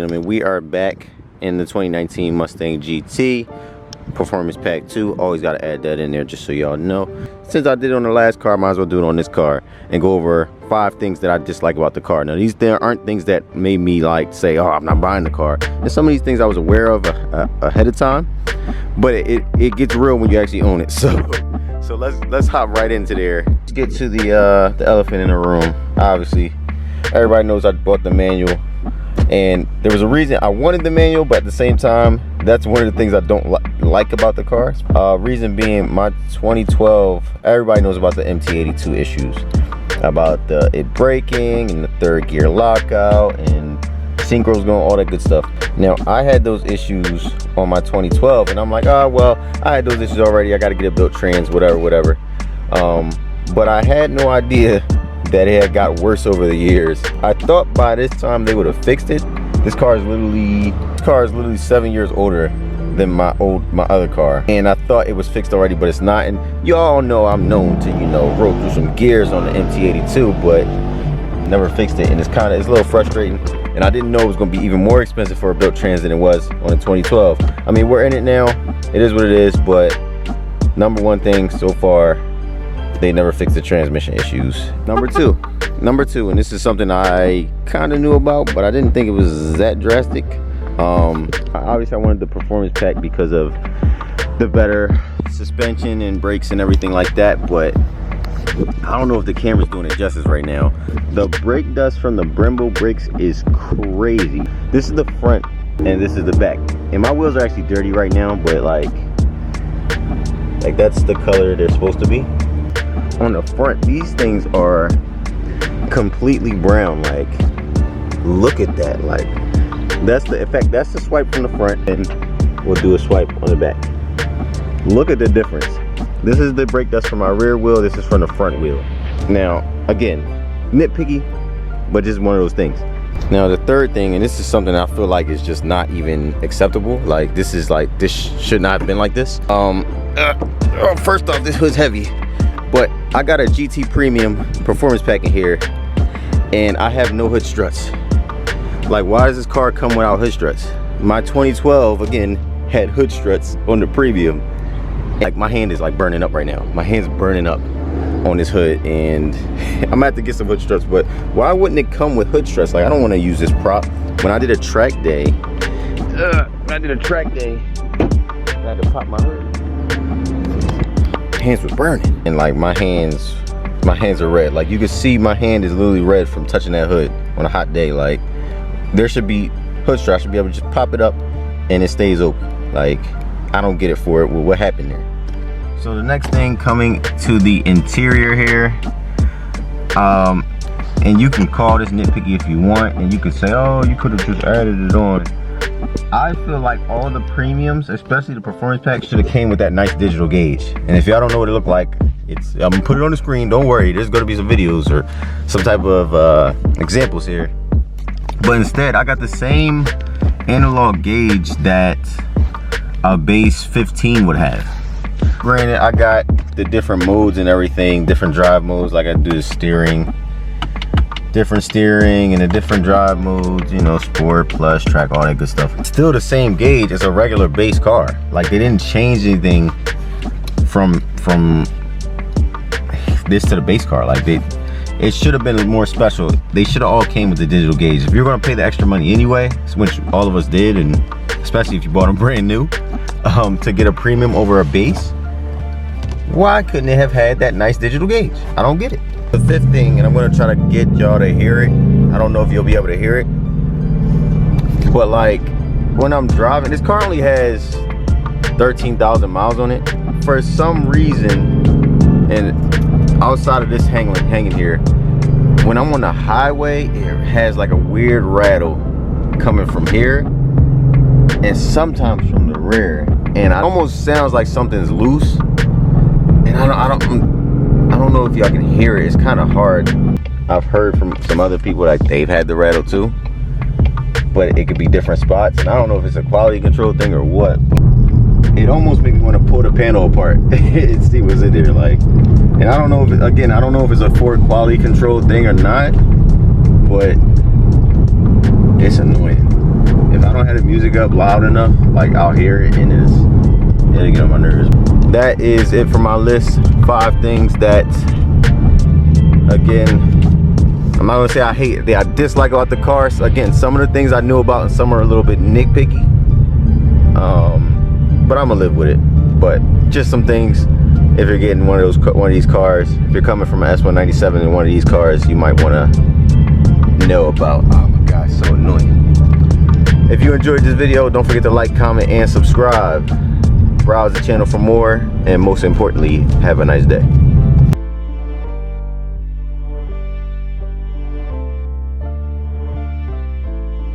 gentlemen, we are back in the 2019 Mustang GT Performance Pack 2. Always got to add that in there just so y'all know. Since I did it on the last car, I might as well do it on this car and go over 5 things that I dislike about the car. Now, there aren't things that made me like say, oh, I'm not buying the car. And some of these things I was aware of ahead of time, but it gets real when you actually own it. So let's hop right into there. Let's get to the elephant in the room. Obviously, everybody knows I bought the manual, and there was a reason I wanted the manual, but at the same time, that's one of the things I don't like about the car. Reason being, my 2012, everybody knows about the MT82 issues, about it breaking and the 3rd gear lockout and synchros going, all that good stuff. Now, I had those issues on my 2012, and I'm like, oh well, I had those issues already, I got to get it built trans, whatever. But I had no idea that it had got worse over the years. I thought by this time they would have fixed it. This car is literally 7 years older than my other car, and I thought it was fixed already, but it's not. And y'all know I'm known to, you know, roll through some gears on the MT82, but never fixed it, and it's a little frustrating. And I didn't know it was going to be even more expensive for a built trans than it was on the 2012. I mean, we're in it now, it is what it is, but number one thing so far, they never fixed the transmission issues. Number two, and this is something I kind of knew about, but I didn't think it was that drastic. Obviously I wanted the performance pack because of the better suspension and brakes and everything like that, but I don't know if the camera's doing it justice right now. The brake dust from the Brembo brakes is crazy. This is the front and this is the back, and my wheels are actually dirty right now, but like that's the color they're supposed to be. On the front, these things are completely brown. Like, look at that. Like, that's the effect. That's the swipe from the front, and we'll do a swipe on the back. Look at the difference. This is the brake dust from my rear wheel, this is from the front wheel. Now, again, nitpicky, but just one of those things. Now, the third thing, and this is something I feel like is just not even acceptable. Like, this should not have been like this. First off, this hood's heavy, but I got a GT Premium Performance Pack in here, and I have no hood struts. Like, why does this car come without hood struts? My 2012, again, had hood struts on the Premium. Like, my hand is like burning up right now. My hand's burning up on this hood, and I'm gonna have to get some hood struts. But why wouldn't it come with hood struts? Like, I don't want to use this prop. When I did a track day, I had to pop my hood. Hands were burning, and like my hands are red. Like, you can see my hand is literally red from touching that hood on a hot day. Like, there should be hood straps. I should be able to just pop it up and it stays open. Like, I don't get it for it. Well, what happened there? So the next thing, coming to the interior here, and you can call this nitpicky if you want, and you could say, oh, you could have just added it on. I feel like all the premiums, especially the performance pack, should have came with that nice digital gauge. And if y'all don't know what it looked like, I'm gonna put it on the screen. Don't worry, there's gonna be some videos or some type of examples here. But instead, I got the same analog gauge that a base 15 would have. Granted, I got the different modes and everything, different drive modes. Like, I do the steering, different steering and the different drive modes, you know, sport, plus, track, all that good stuff. It's still the same gauge as a regular base car. Like, they didn't change anything from this to the base car. Like, it should have been more special. They should have all came with the digital gauge. If you're gonna pay the extra money anyway, which all of us did, and especially if you bought them brand new, to get a premium over a base, why couldn't it have had that nice digital gauge? I don't get it. The fifth thing, and I'm gonna try to get y'all to hear it. I don't know if you'll be able to hear it, but like, when I'm driving, this car only has 13,000 miles on it. For some reason, and outside of this hanging here, when I'm on the highway, it has like a weird rattle coming from here and sometimes from the rear, and it almost sounds like something's loose. And I don't know if y'all can hear it. It's kind of hard. I've heard from some other people that they've had the rattle too, but it could be different spots, and I don't know if it's a quality control thing or what. It almost made me want to pull the panel apart and see what's in there. Like, and I don't know if I don't know if it's a Ford quality control thing or not, but it's annoying. I don't have the music up loud enough, like I'll hear it and it'll get on my nerves. That is it for my list. 5 things that, again, I'm not gonna say I hate it, I dislike about the cars. Again, some of the things I knew about and some are a little bit nitpicky. But I'm gonna live with it. But just some things, if you're getting one of these cars, if you're coming from an S197 in one of these cars, you might wanna know about. Oh my gosh, so annoying. If you enjoyed this video, don't forget to like, comment, and subscribe. Browse the channel for more, and most importantly, have a nice day.